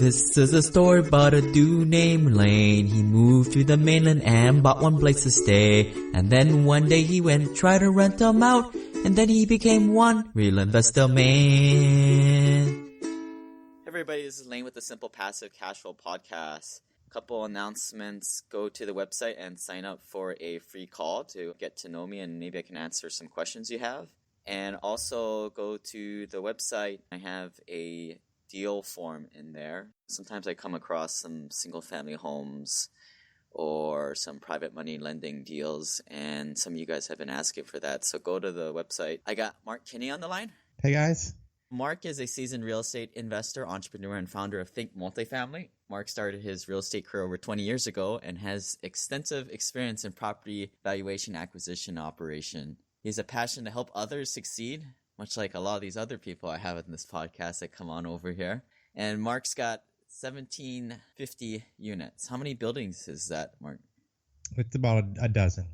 This is a story about a dude named Lane. He moved to the mainland and bought one place to stay. And then one day he went, tried to rent them out. And then he became one real investor man. Hey everybody, this is Lane with the Simple Passive Cash Flow Podcast. Couple announcements. Go to the website and sign up for a free call to get to know me, and maybe I can answer some questions you have. And also go to the website. I have a deal form in there. Sometimes I come across some single family homes or some private money lending deals, and some of you guys have been asking for that. So go to the website. I got Mark Kenney on the line. Hey guys. Mark is a seasoned real estate investor, entrepreneur, and founder of Think Multifamily. Mark started his real estate career over 20 years ago and has extensive experience in property valuation, acquisition, operation. He has a passion to help others succeed, much like a lot of these other people I have in this podcast that come on over here. And Mark's got 1,750 units. How many buildings is that, Mark? It's about a dozen.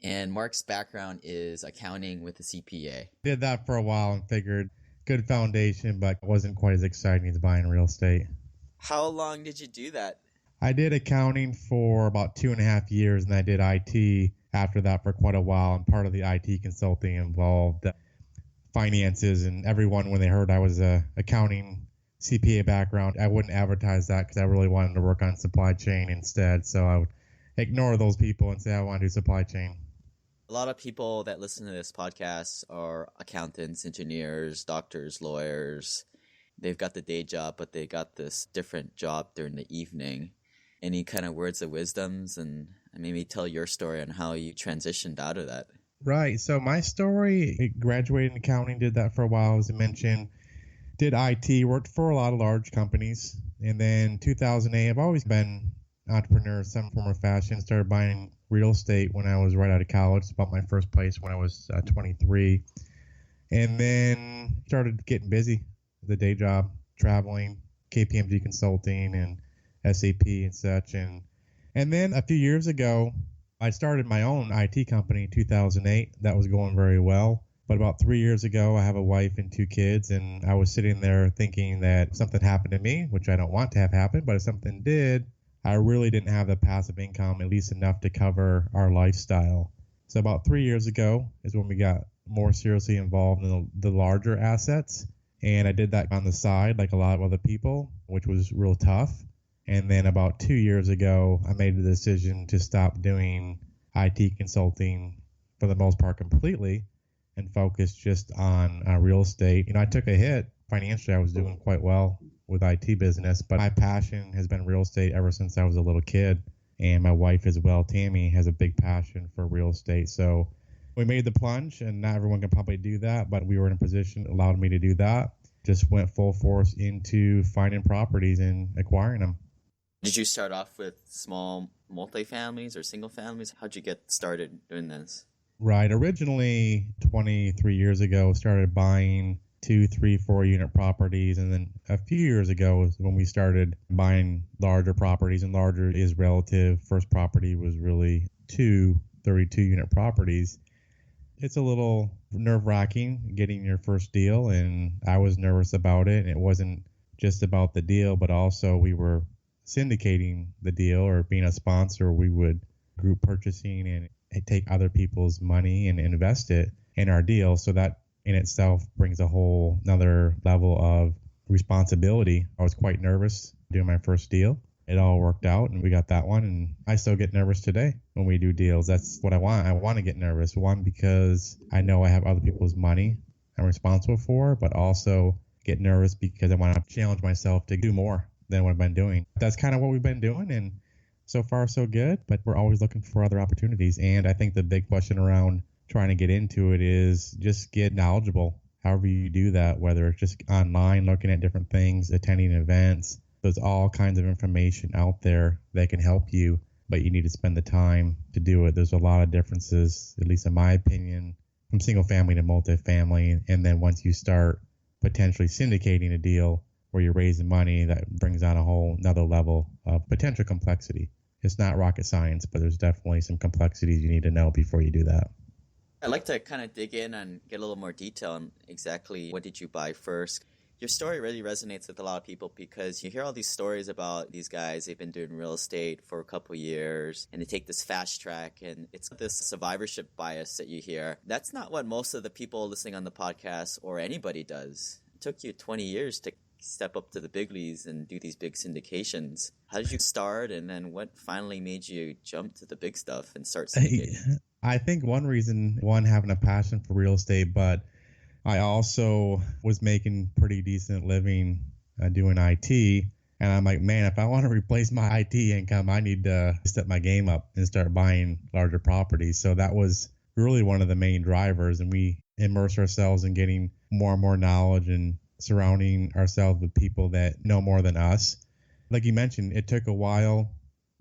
And Mark's background is accounting with the CPA. Did that for a while and figured good foundation, but wasn't quite as exciting as buying real estate. How long did you do that? I did accounting for about 2.5 years, and I did IT after that for quite a while. And part of the IT consulting involved finances, and everyone, when they heard I was a accounting CPA background, I wouldn't advertise that because I really wanted to work on supply chain instead. So I would ignore those people and say I want to do supply chain. A lot of people that listen to this podcast are accountants, engineers, doctors, lawyers. They've got the day job, but they got this different job during the evening. Any kind of words of wisdoms, and maybe tell your story on how you transitioned out of that? Right. So my story, I graduated in accounting, did that for a while, as I mentioned. Did IT, worked for a lot of large companies. And then 2008, I've always been an entrepreneur in some form or fashion. Started buying real estate when I was right out of college. Bought my first place when I was 23. And then started getting busy. The day job, traveling, KPMG Consulting and SAP and such. And then a few years ago, I started my own IT company in 2008. That was going very well. But about 3 years ago, I have a wife and 2 kids, and I was sitting there thinking that something happened to me, which I don't want to have happen, but if something did, I really didn't have the passive income, at least enough to cover our lifestyle. So about 3 years ago is when we got more seriously involved in the larger assets. And I did that on the side like a lot of other people, which was real tough. And then about 2 years ago, I made the decision to stop doing IT consulting for the most part completely and focus just on real estate. You know, I took a hit financially. I was doing quite well with IT business, but my passion has been real estate ever since I was a little kid. And my wife as well, Tammy, has a big passion for real estate. So we made the plunge, and not everyone can probably do that, but we were in a position that allowed me to do that. Just went full force into finding properties and acquiring them. Did you start off with small multifamilies or single families? How'd you get started doing this? Right. Originally, 23 years ago, started buying 2, 3, 4 unit properties. And then a few years ago is when we started buying larger properties, and larger is relative. First property was really 2 32 unit properties. It's a little nerve-wracking getting your first deal, and I was nervous about it. And it wasn't just about the deal, but also we were syndicating the deal, or being a sponsor. We would group purchasing and take other people's money and invest it in our deal. So that in itself brings a whole another level of responsibility. I was quite nervous doing my first deal. It all worked out, and we got that one, and I still get nervous today when we do deals. That's what I want. I want to get nervous. One, because I know I have other people's money I'm responsible for, but also get nervous because I want to challenge myself to do more than what I've been doing. That's kind of what we've been doing, and so far so good, but we're always looking for other opportunities. And I think the big question around trying to get into it is just get knowledgeable. However you do that, whether it's just online, looking at different things, attending events, there's all kinds of information out there that can help you, but you need to spend the time to do it. There's a lot of differences, at least in my opinion, from single family to multifamily. And then once you start potentially syndicating a deal where you're raising money, that brings on a whole another level of potential complexity. It's not rocket science, but there's definitely some complexities you need to know before you do that. I'd like to kind of dig in and get a little more detail on exactly what did you buy first. Your story really resonates with a lot of people because you hear all these stories about these guys. They've been doing real estate for a couple years and they take this fast track, and it's this survivorship bias that you hear. That's not what most of the people listening on the podcast or anybody does. It took you 20 years to step up to the big leagues and do these big syndications. How did you start, and then what finally made you jump to the big stuff and start syndicating? I think one reason, having a passion for real estate, but I also was making pretty decent living doing IT. And I'm like, man, if I want to replace my IT income, I need to step my game up and start buying larger properties. So that was really one of the main drivers. And we immerse ourselves in getting more and more knowledge and surrounding ourselves with people that know more than us. Like you mentioned, it took a while,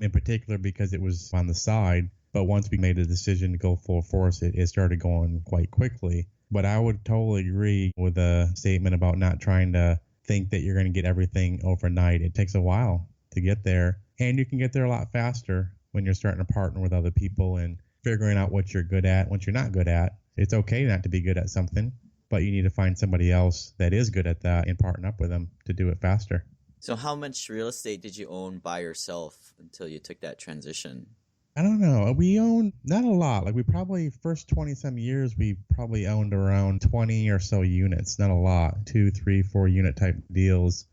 in particular because it was on the side. But once we made a decision to go full force, it started going quite quickly. But I would totally agree with the statement about not trying to think that you're going to get everything overnight. It takes a while to get there, and you can get there a lot faster when you're starting to partner with other people and figuring out what you're good at, what you're not good at. It's okay not to be good at something, but you need to find somebody else that is good at that and partner up with them to do it faster. So how much real estate did you own by yourself until you took that transition? I don't know. We owned not a lot. Like we probably first 20 some years, we probably owned around 20 or so units. Not a lot, 2, 3, 4 unit type deals.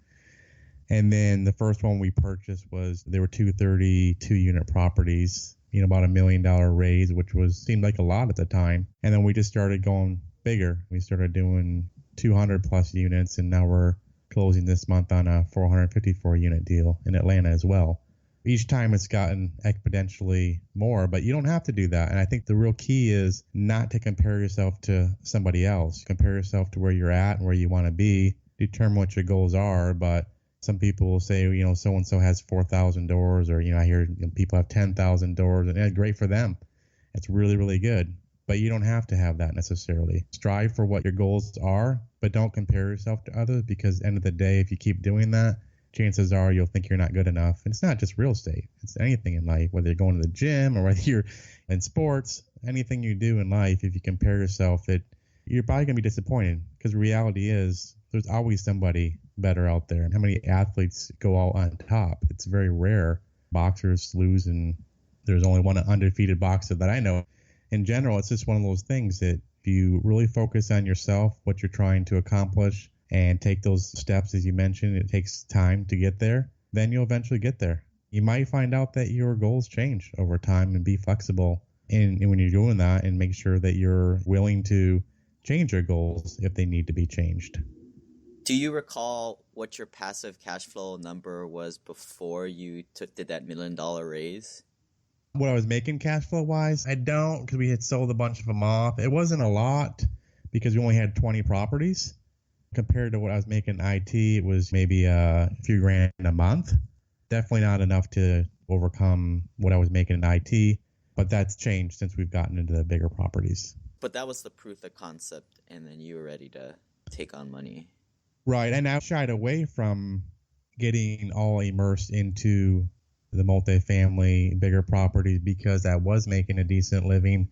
And then the first one we purchased there were 232 unit properties, about $1 million raise, which seemed like a lot at the time. And then we just started going bigger. We started doing 200 plus units, and now we're closing this month on a 454 unit deal in Atlanta as well. Each time it's gotten exponentially more, but you don't have to do that. And I think the real key is not to compare yourself to somebody else. Compare yourself to where you're at and where you want to be. Determine what your goals are. But some people will say, so-and-so has 4,000 doors, or, I hear people have 10,000 doors, and it's great for them. It's really, really good. But you don't have to have that necessarily. Strive for what your goals are, but don't compare yourself to others, because at the end of the day, if you keep doing that, chances are you'll think you're not good enough. And it's not just real estate. It's anything in life, whether you're going to the gym or whether you're in sports, anything you do in life, if you compare yourself, you're probably going to be disappointed, because the reality is there's always somebody better out there. And how many athletes go out on top? It's very rare. Boxers lose, and there's only one undefeated boxer that I know. In general, it's just one of those things that if you really focus on yourself, what you're trying to accomplish, and take those steps, as you mentioned, it takes time to get there, then you'll eventually get there. You might find out that your goals change over time, and be flexible and when you're doing that, and make sure that you're willing to change your goals if they need to be changed. Do you recall what your passive cash flow number was before you did that $1 million raise? What I was making cash flow wise, I don't, because we had sold a bunch of them off. It wasn't a lot because we only had 20 properties. Compared to what I was making in IT, it was maybe a few grand a month. Definitely not enough to overcome what I was making in IT, but that's changed since we've gotten into the bigger properties. But that was the proof of concept, and then you were ready to take on money. Right, and I shied away from getting all immersed into the multifamily, bigger properties, because I was making a decent living.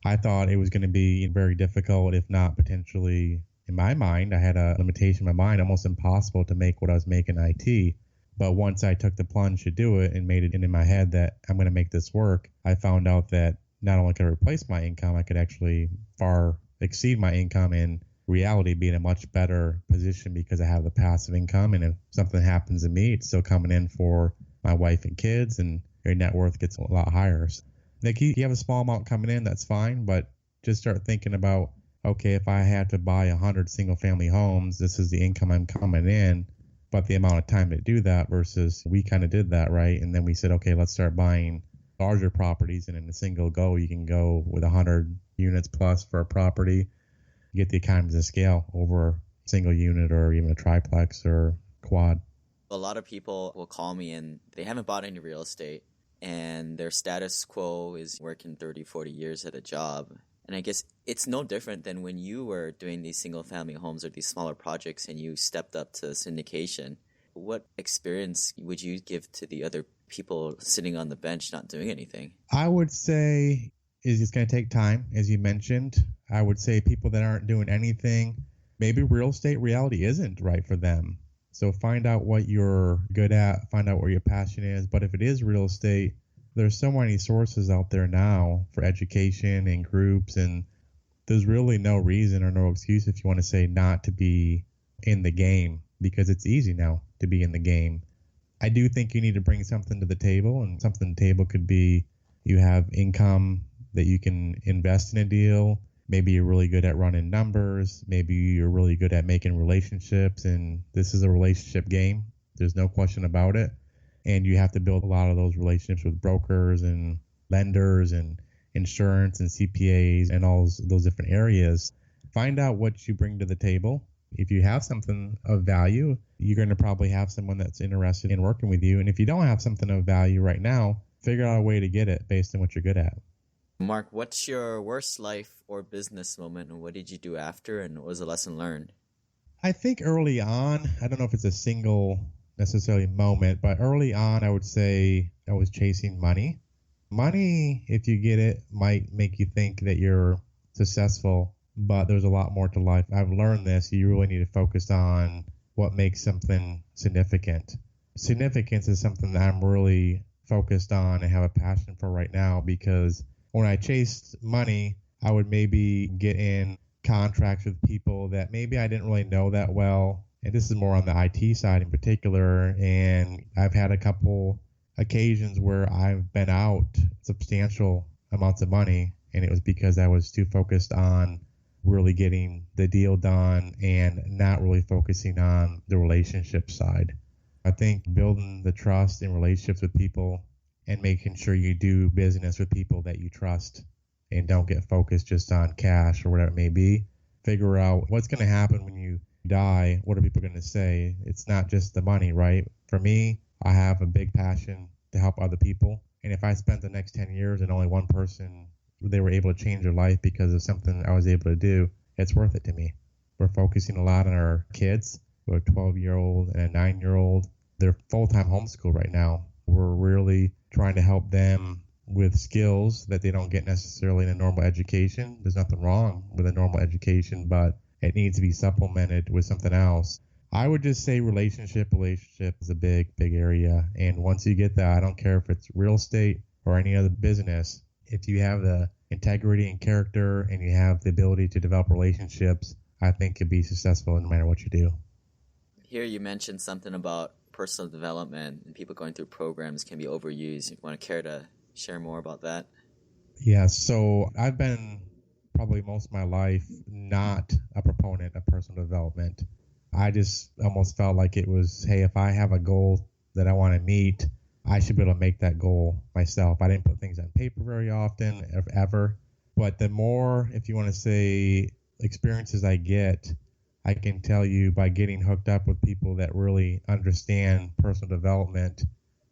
I thought it was going to be very difficult, if not potentially, in my mind, I had a limitation in my mind, almost impossible to make what I was making in IT. But once I took the plunge to do it and made it into my head that I'm going to make this work, I found out that not only could I replace my income, I could actually far exceed my income, in reality be in a much better position because I have the passive income. And if something happens to me, it's still coming in for my wife and kids, and your net worth gets a lot higher. So, like, you have a small amount coming in, that's fine, but just start thinking about, okay, if I had to buy 100 single family homes, this is the income I'm coming in, but the amount of time to do that, versus we kind of did that, right? And then we said, okay, let's start buying larger properties, and in a single go, you can go with 100 units plus for a property, get the economies of scale over a single unit or even a triplex or quad. A lot of people will call me and they haven't bought any real estate, and their status quo is working 30, 40 years at a job. And I guess it's no different than when you were doing these single family homes or these smaller projects and you stepped up to syndication. What experience would you give to the other people sitting on the bench not doing anything? I would say it's going to take time, as you mentioned. I would say people that aren't doing anything, maybe real estate reality isn't right for them. So find out what you're good at, find out where your passion is. But if it is real estate, there's so many sources out there now for education and groups, and there's really no reason or no excuse if you want to say not to be in the game, because it's easy now to be in the game. I do think you need to bring something to the table, and something to the table could be you have income that you can invest in a deal. Maybe you're really good at running numbers. Maybe you're really good at making relationships, and this is a relationship game. There's no question about it. And you have to build a lot of those relationships with brokers and lenders and insurance and CPAs and all those different areas. Find out what you bring to the table. If you have something of value, you're going to probably have someone that's interested in working with you. And if you don't have something of value right now, figure out a way to get it based on what you're good at. Mark, what's your worst life or business moment, and what did you do after, and what was the lesson learned? I think early on, I don't know if it's a single necessarily moment, but early on, I would say I was chasing money. Money, if you get it, might make you think that you're successful, but there's a lot more to life. I've learned this. You really need to focus on what makes something significant. Significance is something that I'm really focused on and have a passion for right now, because when I chased money, I would maybe get in contracts with people that maybe I didn't really know that well. And this is more on the IT side in particular. And I've had a couple occasions where I've been out substantial amounts of money, and it was because I was too focused on really getting the deal done and not really focusing on the relationship side. I think building the trust and relationships with people and making sure you do business with people that you trust and don't get focused just on cash or whatever it may be. Figure out what's going to happen when you die. What are people going to say? It's not just the money, right? For me, I have a big passion to help other people. And if I spent the next 10 years and only one person, they were able to change their life because of something I was able to do, it's worth it to me. We're focusing a lot on our kids. We have a 12-year-old and a 9-year-old. They're full-time homeschool right now. We're really trying to help them with skills that they don't get necessarily in a normal education. There's nothing wrong with a normal education, but it needs to be supplemented with something else. I would just say relationship is a big area. And once you get that, I don't care if it's real estate or any other business, if you have the integrity and character and you have the ability to develop relationships, I think you'll be successful no matter what you do. Here you mentioned something about personal development and people going through programs can be overused. You want to care to share more about that? Yeah, so I've been probably most of my life not a proponent of personal development. I just almost felt like it was, hey, if I have a goal that I want to meet, I should be able to make that goal myself. I didn't put things on paper very often, if ever. But the more, if you want to say, experiences I get, I can tell you by getting hooked up with people that really understand personal development,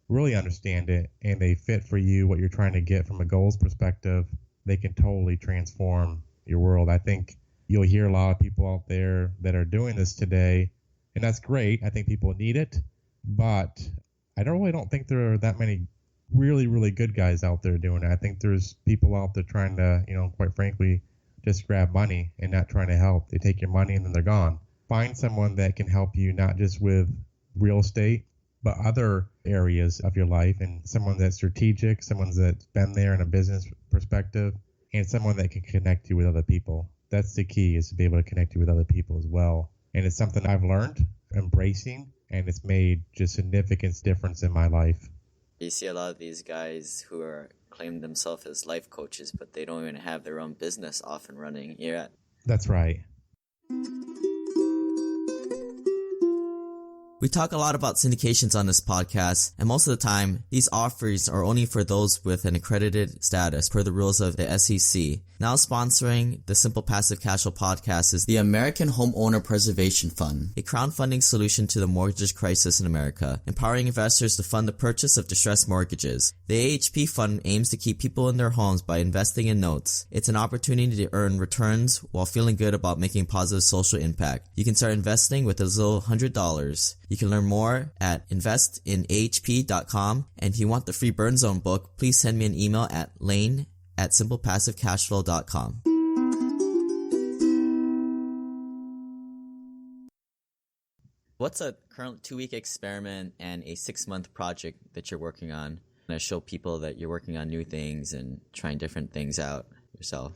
really understand it, and they fit for you what you're trying to get from a goals perspective, they can totally transform your world. I think you'll hear a lot of people out there that are doing this today, and that's great. I think people need it, but I don't think there are that many really, really good guys out there doing it. I think there's people out there trying to, quite frankly, just grab money and not trying to help. They take your money and then they're gone. Find someone that can help you not just with real estate, but other areas of your life, and someone that's strategic, someone that's been there in a business perspective, and someone that can connect you with other people. That's the key, is to be able to connect you with other people as well. And it's something I've learned embracing, and it's made just significant difference in my life. You see a lot of these guys who claim themselves as life coaches, but they don't even have their own business off and running yet. That's right. We talk a lot about syndications on this podcast, and most of the time, these offers are only for those with an accredited status per the rules of the SEC. Now sponsoring the Simple Passive Cash Flow podcast is the American Homeowner Preservation Fund, a crowdfunding solution to the mortgage crisis in America, empowering investors to fund the purchase of distressed mortgages. The AHP fund aims to keep people in their homes by investing in notes. It's an opportunity to earn returns while feeling good about making positive social impact. You can start investing with as little $100. You can learn more at investinahp.com, and if you want the free Burn Zone book, please send me an email at lane@simplepassivecashflow.com. What's a current 2-week experiment and a 6-month project that you're working on to show people that you're working on new things and trying different things out yourself?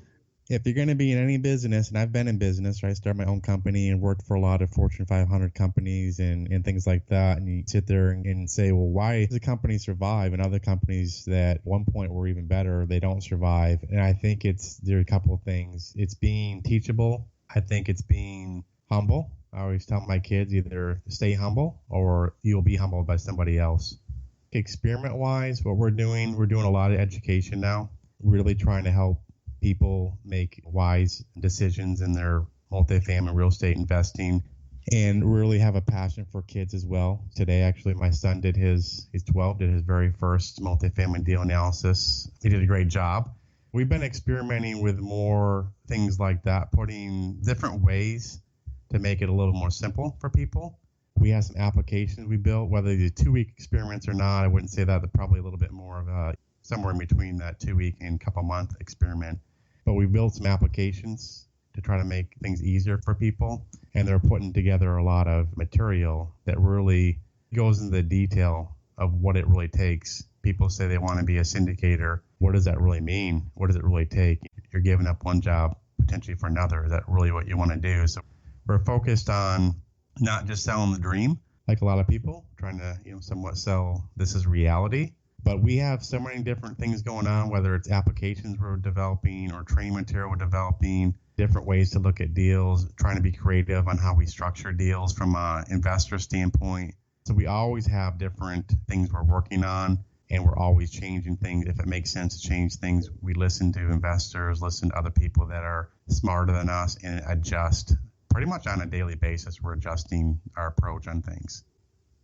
If you're going to be in any business, and I've been in business, right? I started my own company and worked for a lot of Fortune 500 companies and things like that. And you sit there and say, well, why does a company survive and other companies that at one point were even better, they don't survive? And I think there are a couple of things. It's being teachable. I think it's being humble. I always tell my kids either stay humble or you'll be humbled by somebody else. Experiment-wise, what we're doing a lot of education now, really trying to help people make wise decisions in their multifamily real estate investing and really have a passion for kids as well. Today, actually, my son he's 12, did his very first multifamily deal analysis. He did a great job. We've been experimenting with more things like that, putting different ways to make it a little more simple for people. We have some applications we built, whether they're 2-week experiments or not. I wouldn't say that. They're probably a little bit more of a somewhere in between that 2-week and couple month experiment. But we built some applications to try to make things easier for people. And they're putting together a lot of material that really goes into the detail of what it really takes. People say they want to be a syndicator. What does that really mean? What does it really take? You're giving up one job potentially for another. Is that really what you want to do? So we're focused on not just selling the dream, like a lot of people, trying to somewhat sell this is reality. But we have so many different things going on, whether it's applications we're developing or training material we're developing, different ways to look at deals, trying to be creative on how we structure deals from an investor standpoint. So we always have different things we're working on, and we're always changing things. If it makes sense to change things, we listen to investors, listen to other people that are smarter than us, and adjust. Pretty much on a daily basis, we're adjusting our approach on things.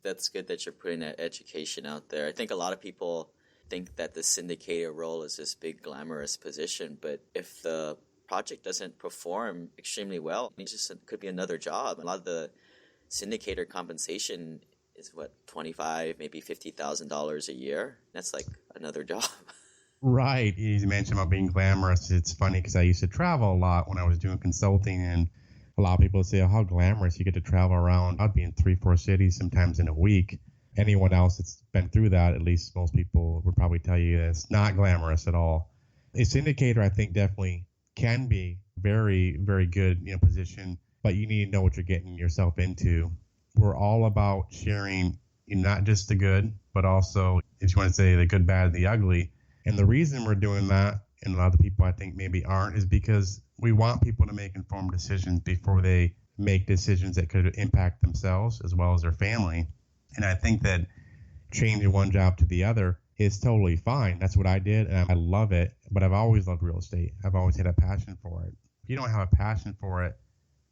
That's good that you're putting that education out there. I think a lot of people think that the syndicator role is this big glamorous position, but if the project doesn't perform extremely well, it just could be another job. A lot of the syndicator compensation is $25,000, maybe $50,000 a year. That's like another job. Right. You mentioned about being glamorous. It's funny because I used to travel a lot when I was doing consulting, and a lot of people say, oh, how glamorous you get to travel around. I'd be in 3-4 cities sometimes in a week. Anyone else that's been through that, at least most people would probably tell you it's not glamorous at all. A syndicator, I think, definitely can be very, very good position, but you need to know what you're getting yourself into. We're all about sharing not just the good, but also, if you want to say the good, bad, and the ugly. And the reason we're doing that, and a lot of the people I think maybe aren't, is because we want people to make informed decisions before they make decisions that could impact themselves as well as their family. And I think that changing one job to the other is totally fine. That's what I did, and I love it. But I've always loved real estate. I've always had a passion for it. If you don't have a passion for it,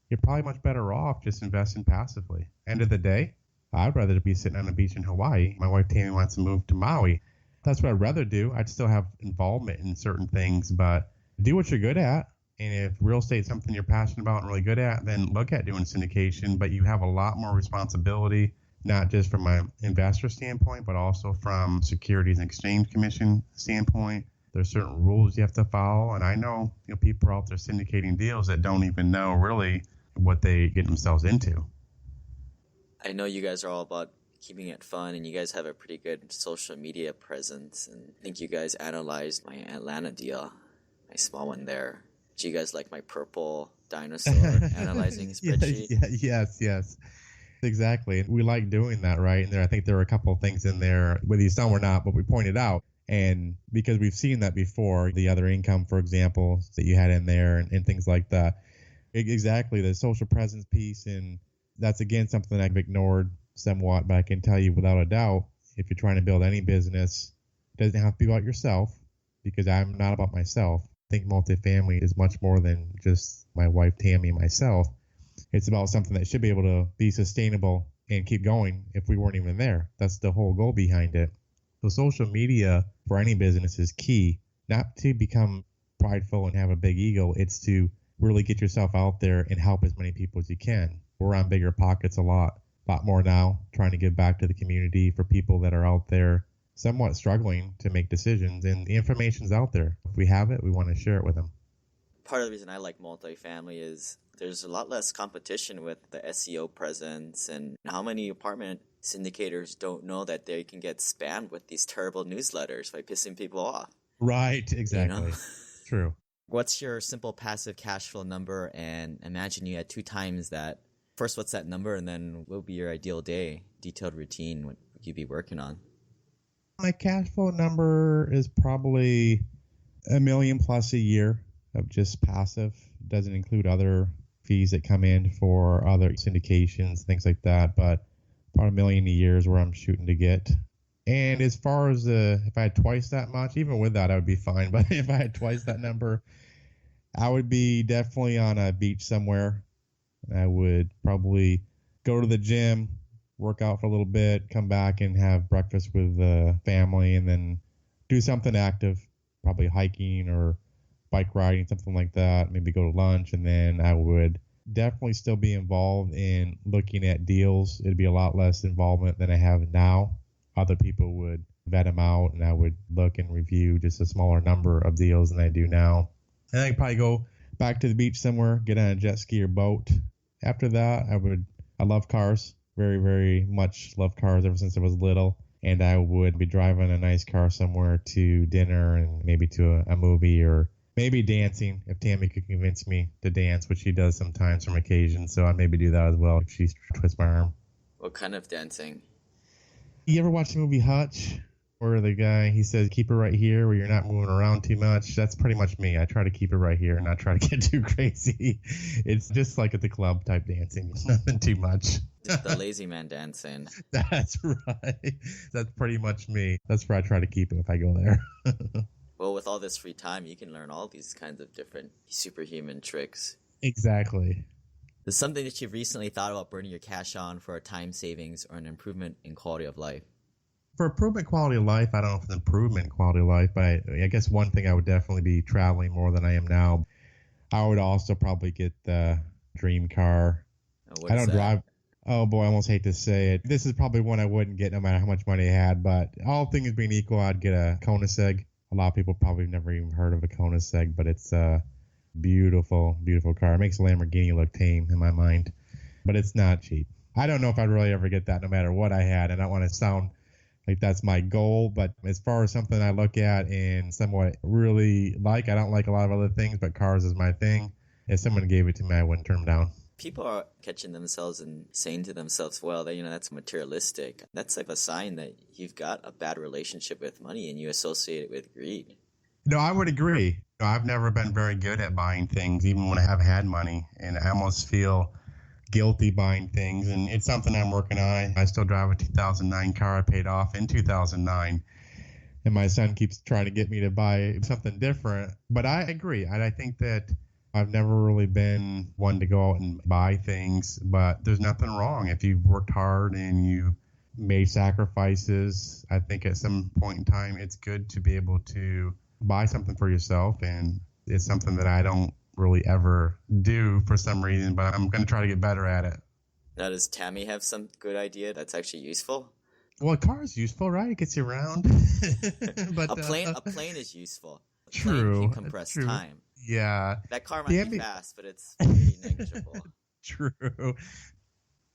you're probably much better off just investing passively. End of the day, I'd rather be sitting on a beach in Hawaii. My wife Tammy wants to move to Maui. That's what I'd rather do. I'd still have involvement in certain things, but do what you're good at. And if real estate is something you're passionate about and really good at, then look at doing syndication. But you have a lot more responsibility, not just from an investor standpoint, but also from Securities and Exchange Commission standpoint. There's certain rules you have to follow. And I know, people are out there syndicating deals that don't even know really what they get themselves into. I know you guys are all about keeping it fun, and you guys have a pretty good social media presence. And I think you guys analyzed my Atlanta deal, my small one there. Do you guys like my purple dinosaur analyzing spreadsheet? Yes. Exactly. We like doing that, right? And I think there are a couple of things in there, whether you some or not, but we pointed out. And because we've seen that before, the other income, for example, that you had in there and things like that. Exactly, the social presence piece. And that's, again, something I've ignored somewhat, but I can tell you without a doubt, if you're trying to build any business, it doesn't have to be about yourself, because I'm not about myself. Think Multifamily is much more than just my wife Tammy and myself. It's about something that should be able to be sustainable and keep going if we weren't even there. That's the whole goal behind it. So social media for any business is key, not to become prideful and have a big ego. It's to really get yourself out there and help as many people as you can. We're on Bigger Pockets a lot more now, trying to give back to the community for people that are out there somewhat struggling to make decisions, and the information's out there. If we have it, we want to share it with them. Part of the reason I like multifamily is There's a lot less competition with the SEO presence, and how many apartment syndicators don't know that they can get spammed with these terrible newsletters by pissing people off. Right, exactly. You know? True. What's your simple passive cash flow number? And imagine you had 2 times that. First, what's that number? And then what would be your ideal day, detailed routine, what you'd be working on? My cash flow number is probably $1 million plus a year of just passive. Doesn't include other fees that come in for other syndications, things like that. But about $1 million a year is where I'm shooting to get. And as far as if I had twice that much, even with that, I would be fine. But if I had twice that number, I would be definitely on a beach somewhere. I would probably go to the gym, work out for a little bit, come back and have breakfast with the family, and then do something active, probably hiking or bike riding, something like that. Maybe go to lunch, and then I would definitely still be involved in looking at deals. It'd be a lot less involvement than I have now. Other people would vet them out, and I would look and review just a smaller number of deals than I do now. And I'd probably go back to the beach somewhere, get on a jet ski or boat. After that, I love cars, very, very much love cars ever since I was little. And I would be driving a nice car somewhere to dinner and maybe to a movie, or maybe dancing if Tammy could convince me to dance, which she does sometimes from occasion. So I'd maybe do that as well if she twists my arm. What kind of dancing? You ever watch the movie Hutch? Where the guy, he says, keep it right here where you're not moving around too much. That's pretty much me. I try to keep it right here and not try to get too crazy. It's just like at the club type dancing. It's nothing too much. The lazy man dancing. That's right. That's pretty much me. That's where I try to keep it if I go there. Well, with all this free time, you can learn all these kinds of different superhuman tricks. Exactly. There's something that you've recently thought about burning your cash on for a time savings or an improvement in quality of life? For improvement quality of life, I don't know if it's improvement in quality of life, but I guess one thing I would definitely be traveling more than I am now. I would also probably get the dream car. I don't drive. Oh boy, I almost hate to say it. This is probably one I wouldn't get no matter how much money I had, but all things being equal, I'd get a Koenigsegg. A lot of people probably never even heard of a Koenigsegg, but it's a beautiful, beautiful car. It makes a Lamborghini look tame in my mind, but it's not cheap. I don't know if I'd really ever get that no matter what I had. I don't want to sound like that's my goal, but as far as something I look at and somewhat really like, I don't like a lot of other things, but cars is my thing. If someone gave it to me, I wouldn't turn them down. People are catching themselves and saying to themselves, well, that's materialistic. That's like a sign that you've got a bad relationship with money and you associate it with greed. No, I would agree. I've never been very good at buying things, even when I have had money, and I almost feel guilty buying things, and it's something I'm working on. I still drive a 2009 car I paid off in 2009, and my son keeps trying to get me to buy something different. But I agree. I think that I've never really been one to go out and buy things, but there's nothing wrong if you've worked hard and you made sacrifices. I think at some point in time, it's good to be able to buy something for yourself, and it's something that I don't really ever do for some reason, but I'm going to try to get better at it. Now, does Tammy have some good idea that's actually useful? Well, a car is useful, right? It gets you around. But a plane is useful. A true. plane can compress time. Yeah. That car might be fast, but it's pretty negligible. True.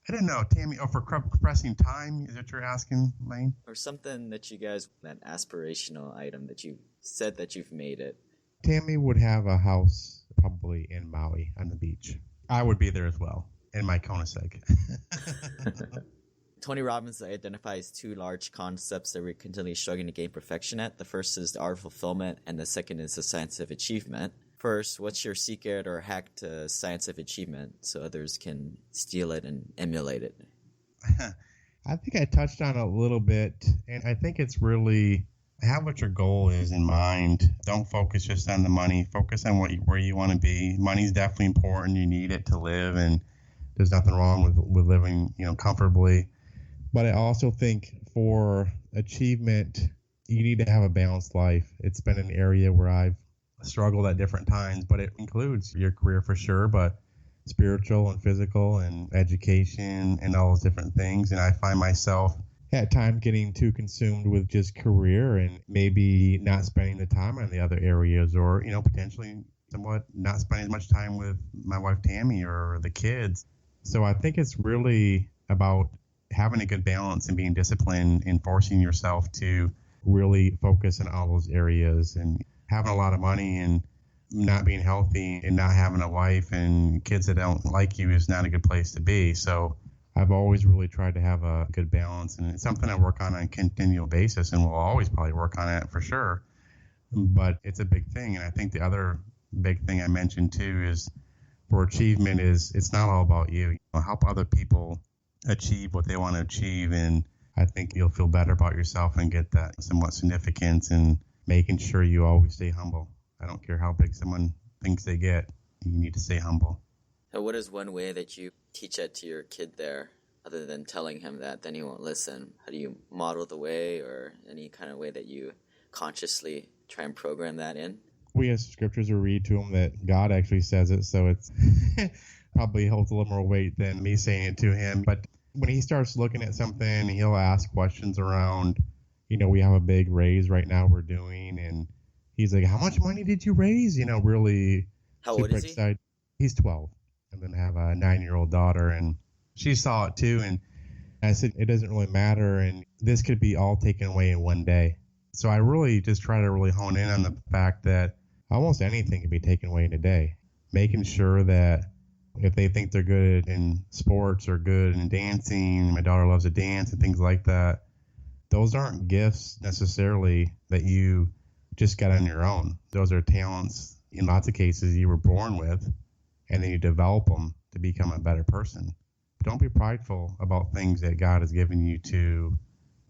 I don't know, Tammy. Oh, for compressing time, is what you're asking, Lane? Or something that you guys, that aspirational item that you said that you've made it. Tammy would have a house probably in Maui on the beach. I would be there as well in my Koenigsegg. Tony Robbins identifies 2 large concepts that we're continually struggling to gain perfection at. The first is the art of fulfillment, and the second is the science of achievement. First, what's your secret or hack to science of achievement so others can steal it and emulate it? I think I touched on it a little bit, and I think it's really have what your goal is in mind. Don't focus just on the money. Focus on where you want to be. Money's definitely important. You need it to live, and there's nothing wrong with living, comfortably. But I also think for achievement, you need to have a balanced life. It's been an area where I've struggled at different times, but it includes your career for sure, but spiritual and physical and education and all those different things. And I find myself at times getting too consumed with just career and maybe not spending the time on the other areas, or potentially somewhat not spending as much time with my wife Tammy or the kids. So I think it's really about having a good balance and being disciplined and forcing yourself to really focus on all those areas. And having a lot of money and not being healthy and not having a wife and kids that don't like you is not a good place to be. So I've always really tried to have a good balance, and it's something I work on a continual basis, and we'll always probably work on it for sure. But it's a big thing. And I think the other big thing I mentioned too is for achievement is it's not all about you. Help other people achieve what they want to achieve. And I think you'll feel better about yourself and get that somewhat significance, and making sure you always stay humble. I don't care how big someone thinks they get, you need to stay humble. So what is one way that you teach that to your kid there, other than telling him that, then he won't listen? How do you model the way, or any kind of way that you consciously try and program that in? We have scriptures to read to him that God actually says it, so it's probably holds a little more weight than me saying it to him. But when he starts looking at something, he'll ask questions around, we have a big raise right now we're doing, and he's like, how much money did you raise? Really How super old is he? excited. He's 12, and then I have a 9-year-old daughter, and she saw it too. And I said, it doesn't really matter, and this could be all taken away in one day. So I really just try to really hone in on the fact that almost anything can be taken away in a day. Making sure that if they think they're good in sports or good in dancing, my daughter loves to dance and things like that, those aren't gifts necessarily that you just got on your own. Those are talents in lots of cases you were born with, and then you develop them to become a better person. Don't be prideful about things that God has given you to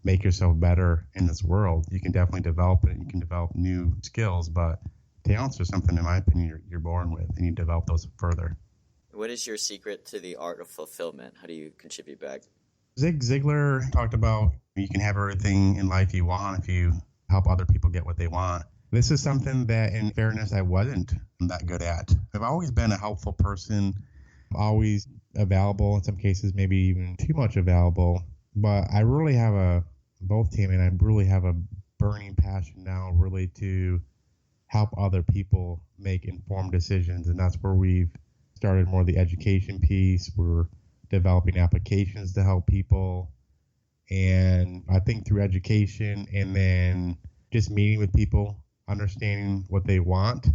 make yourself better in this world. You can definitely develop it. You can develop new skills, but talents are something, in my opinion, you're born with, and you develop those further. What is your secret to the art of fulfillment? How do you contribute back? Zig Ziglar talked about you can have everything in life you want if you help other people get what they want. This is something that, in fairness, I wasn't that good at. I've always been a helpful person, always available, in some cases maybe even too much available. But I really have both Tammy and I really have a burning passion now really to help other people make informed decisions. And that's where we've started more of the education piece. We're developing applications to help people. And I think through education and then just meeting with people, understanding what they want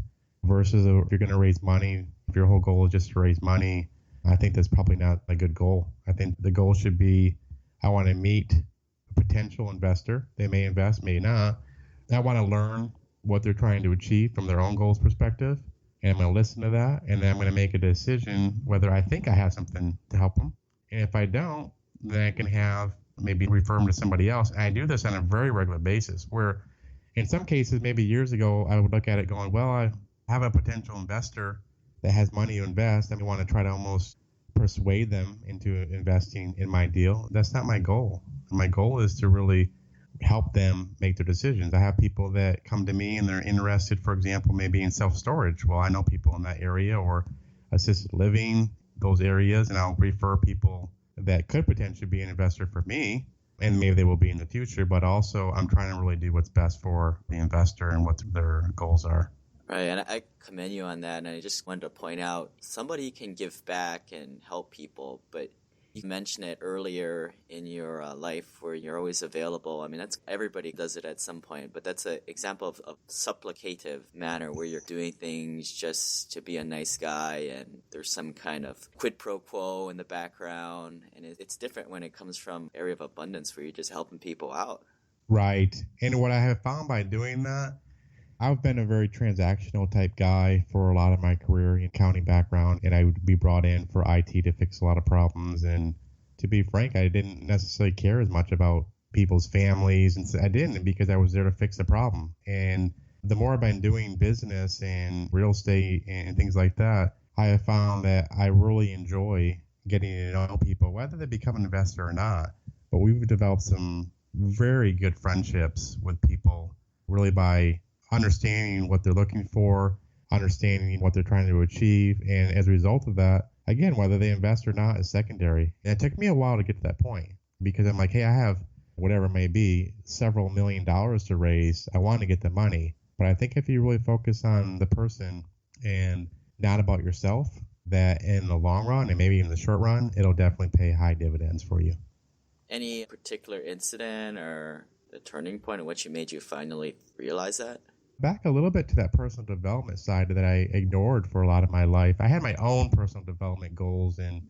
versus if you're going to raise money, if your whole goal is just to raise money, I think that's probably not a good goal. I think the goal should be, I want to meet a potential investor. They may invest, may not. I want to learn what they're trying to achieve from their own goals perspective, and I'm going to listen to that, and then I'm going to make a decision whether I think I have something to help them. And if I don't, then I can maybe refer them to somebody else. And I do this on a very regular basis, where in some cases, maybe years ago, I would look at it going, well, I have a potential investor that has money to invest, and I want to try to almost persuade them into investing in my deal. That's not my goal. My goal is to really help them make their decisions. I have people that come to me and they're interested, for example, maybe in self-storage. Well, I know people in that area, or assisted living, those areas, and I'll refer people that could potentially be an investor for me, and maybe they will be in the future, but also I'm trying to really do what's best for the investor and what their goals are. Right, and I commend you on that, and I just wanted to point out, somebody can give back and help people, but you mentioned it earlier in your life where you're always available. I mean, everybody does it at some point, but that's an example of a supplicative manner where you're doing things just to be a nice guy, and there's some kind of quid pro quo in the background, and it's different when it comes from an area of abundance where you're just helping people out. Right, and what I have found by doing that, I've been a very transactional type guy for a lot of my career in accounting background, and I would be brought in for IT to fix a lot of problems. And to be frank, I didn't necessarily care as much about people's families, and I didn't, because I was there to fix the problem. And the more I've been doing business and real estate and things like that, I have found that I really enjoy getting to know people, whether they become an investor or not. But we've developed some very good friendships with people really by understanding what they're looking for, understanding what they're trying to achieve. And as a result of that, again, whether they invest or not is secondary. And it took me a while to get to that point, because I'm like, hey, I have whatever it may be, several $1 million to raise. I want to get the money. But I think if you really focus on the person and not about yourself, that in the long run and maybe in the short run, it'll definitely pay high dividends for you. Any particular incident or the turning point in which you made you finally realize that? Back a little bit to that personal development side that I ignored for a lot of my life. I had my own personal development goals and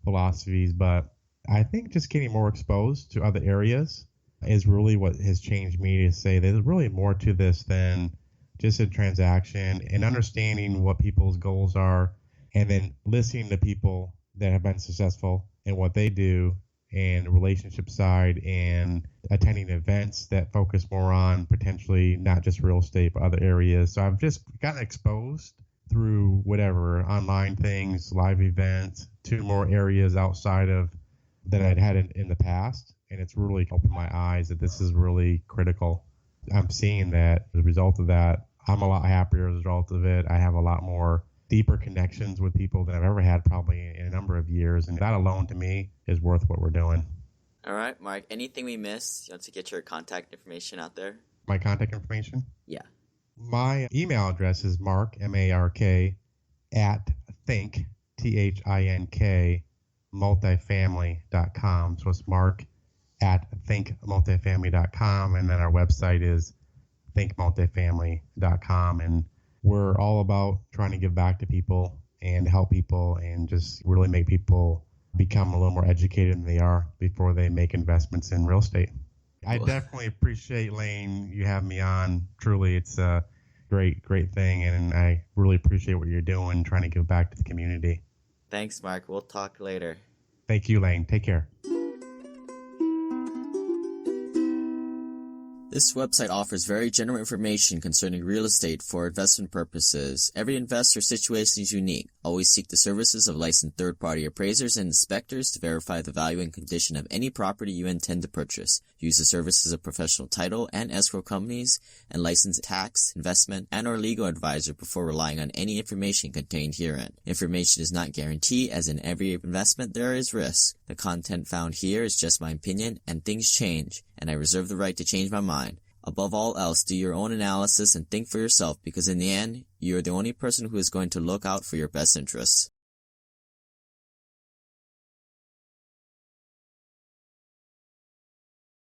philosophies, but I think just getting more exposed to other areas is really what has changed me to say there's really more to this than just a transaction, and understanding what people's goals are and then listening to people that have been successful and what they do, and the relationship side, and attending events that focus more on potentially not just real estate but other areas. So I've just gotten exposed through whatever online things, live events, to more areas outside of that I'd had in the past, and it's really opened my eyes that this is really critical. I'm seeing that as a result of that, I'm a lot happier as a result of it. I have a lot more deeper connections with people than I've ever had probably in a number of years. And that alone to me is worth what we're doing. All right, Mark, anything we missed to get your contact information out there? My contact information? Yeah. My email address is mark, M-A-R-K, at think, T-H-I-N-K, multifamily.com. So it's mark at thinkmultifamily.com. And then our website is thinkmultifamily.com. And we're all about trying to give back to people and help people and just really make people become a little more educated than they are before they make investments in real estate. I definitely appreciate, Lane, you having me on. Truly, it's a great thing, and I really appreciate what you're doing, trying to give back to the community. Thanks, Mark. We'll talk later. Thank you, Lane. Take care. This website offers very general information concerning real estate for investment purposes. Every investor situation is unique. Always seek the services of licensed third-party appraisers and inspectors to verify the value and condition of any property you intend to purchase. Use the services of professional title and escrow companies and licensed tax, investment, and or legal advisor before relying on any information contained herein. Information is not guaranteed, as in every investment there is risk. The content found here is just my opinion, and things change, and I reserve the right to change my mind. Above all else, do your own analysis and think for yourself, because in the end, you are the only person who is going to look out for your best interests.